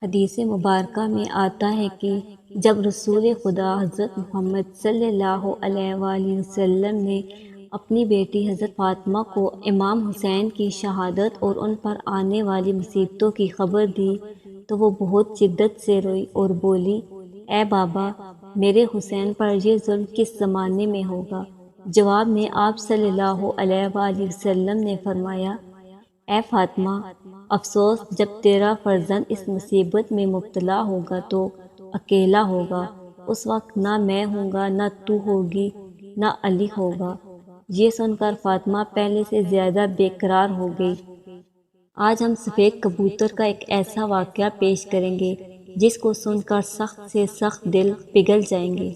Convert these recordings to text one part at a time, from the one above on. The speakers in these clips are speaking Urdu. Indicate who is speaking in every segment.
Speaker 1: حدیث مبارکہ میں آتا ہے کہ جب رسول خدا حضرت محمد صلی اللہ علیہ وآلہ وسلم نے اپنی بیٹی حضرت فاطمہ کو امام حسین کی شہادت اور ان پر آنے والی مصیبتوں کی خبر دی تو وہ بہت شدت سے روئی اور بولی، اے بابا، میرے حسین پر یہ ظلم کس زمانے میں ہوگا؟ جواب میں آپ صلی اللہ علیہ وآلہ وسلم نے فرمایا، اے فاطمہ، افسوس، جب تیرا فرزند اس مصیبت میں مبتلا ہوگا تو اکیلا ہوگا، اس وقت نہ میں ہوں گا، نہ تو ہوگی، نہ علی ہوگا۔ یہ سن کر فاطمہ پہلے سے زیادہ بے قرار ہو گئی۔ آج ہم سفید کبوتر کا ایک ایسا واقعہ پیش کریں گے جس کو سن کر سخت سے سخت دل پگھل جائیں گے،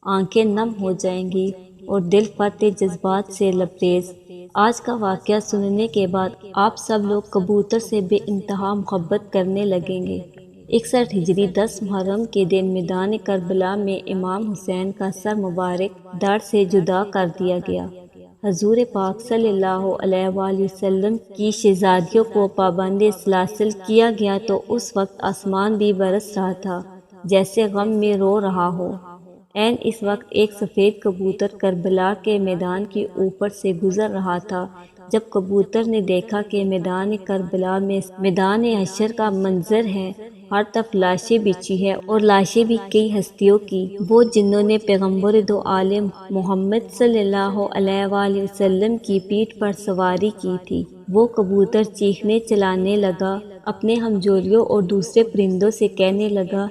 Speaker 1: آنکھیں نم ہو جائیں گی اور دل فتح جذبات سے لبریز۔ آج کا واقعہ سننے کے بعد آپ سب لوگ کبوتر سے بے انتہا محبت کرنے لگیں گے۔ 61 ہجری 10 محرم کے دن میدان کربلا میں امام حسین کا سر مبارک دھڑ سے جدا کر دیا گیا۔ حضور پاک صلی اللہ علیہ وآلہ وسلم کی شہزادیوں کو پابند سلاسل کیا گیا تو اس وقت آسمان بھی برس رہا تھا جیسے غم میں رو رہا ہو۔ عین اس وقت ایک سفید کبوتر کربلا کے میدان کے اوپر سے گزر رہا تھا۔ جب کبوتر نے دیکھا کہ میدان کربلا میں میدان حشر کا منظر ہے، ہر طرف لاشیں بچھی ہیں اور لاشیں بھی کئی ہستیوں کی، وہ جنہوں نے پیغمبر دو عالم محمد صلی اللہ علیہ وآلہ وسلم کی پیٹھ پر سواری کی تھی، وہ کبوتر چیخنے چلانے لگا، اپنے ہمجولیوں اور دوسرے پرندوں سے کہنے لگا،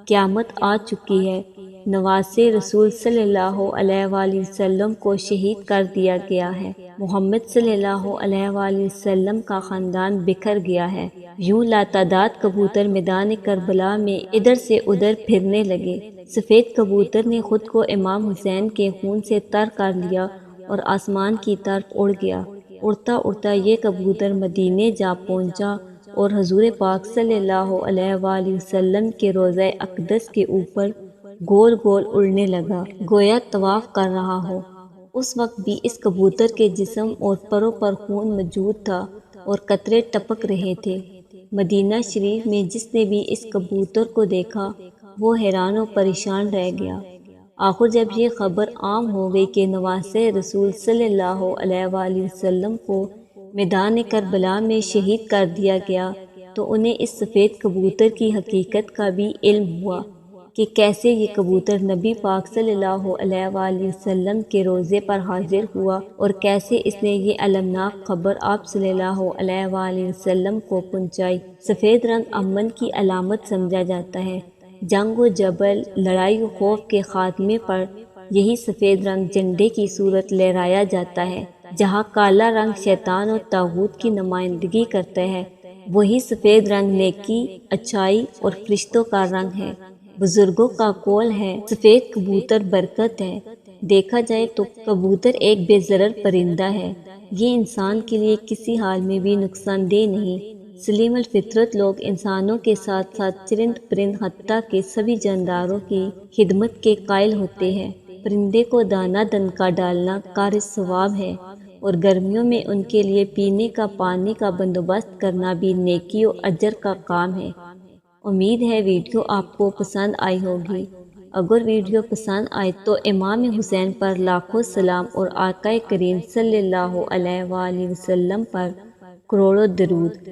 Speaker 1: قیامت آ چکی ہے، نواسے رسول صلی اللہ علیہ وآلہ وسلم کو شہید کر دیا گیا ہے، محمد صلی اللہ علیہ وآلہ وسلم کا خاندان بکھر گیا ہے۔ یوں لاتعداد کبوتر میدان کربلا میں ادھر سے ادھر پھرنے لگے۔ سفید کبوتر نے خود کو امام حسین کے خون سے تر کر لیا اور آسمان کی طرف اڑ گیا۔ اڑتا اڑتا یہ کبوتر مدینے جا پہنچا اور حضور پاک صلی اللہ علیہ وآلہ وسلم کے روضہ اقدس کے اوپر گول گول اڑنے لگا، گویا طواف کر رہا ہو۔ اس وقت بھی اس کبوتر کے جسم اور پروں پر خون موجود تھا اور قطرے ٹپک رہے تھے۔ مدینہ شریف میں جس نے بھی اس کبوتر کو دیکھا وہ حیران و پریشان رہ گیا۔ آخر جب یہ خبر عام ہو گئی کہ نواسے رسول صلی اللہ علیہ وآلہ وسلم کو میدان کربلا میں شہید کر دیا گیا تو انہیں اس سفید کبوتر کی حقیقت کا بھی علم ہوا کہ کیسے یہ کبوتر نبی پاک صلی اللہ علیہ وآلہ وسلم کے روضے پر حاضر ہوا اور کیسے اس نے یہ المناک خبر آپ صلی اللہ علیہ وآلہ وسلم کو پہنچائی۔ سفید رنگ امن کی علامت سمجھا جاتا ہے۔ جنگ و جبل، لڑائی و خوف کے خاتمے پر یہی سفید رنگ جھنڈے کی صورت لہرایا جاتا ہے۔ جہاں کالا رنگ شیطان اور طاغوت کی نمائندگی کرتا ہے، وہی سفید رنگ نیکی، اچھائی اور فرشتوں کا رنگ ہے۔ بزرگوں کا قول ہے، سفید کبوتر برکت ہے۔ دیکھا جائے تو کبوتر ایک بے ضرر پرندہ ہے، یہ انسان کے لیے کسی حال میں بھی نقصان دہ نہیں۔ سلیم الفطرت لوگ انسانوں کے ساتھ ساتھ چرند پرند حتیٰ کہ سبھی جانداروں کی خدمت کے قائل ہوتے ہیں۔ پرندے کو دانہ دنکا ڈالنا کار ثواب ہے اور گرمیوں میں ان کے لیے پینے کا پانی کا بندوبست کرنا بھی نیکی و اجر کا کام ہے۔ امید ہے ویڈیو آپ کو پسند آئی ہوگی۔ اگر ویڈیو پسند آئے تو امام حسین پر لاکھوں سلام اور آقا کریم صلی اللہ علیہ وآلہ وسلم پر کروڑوں درود۔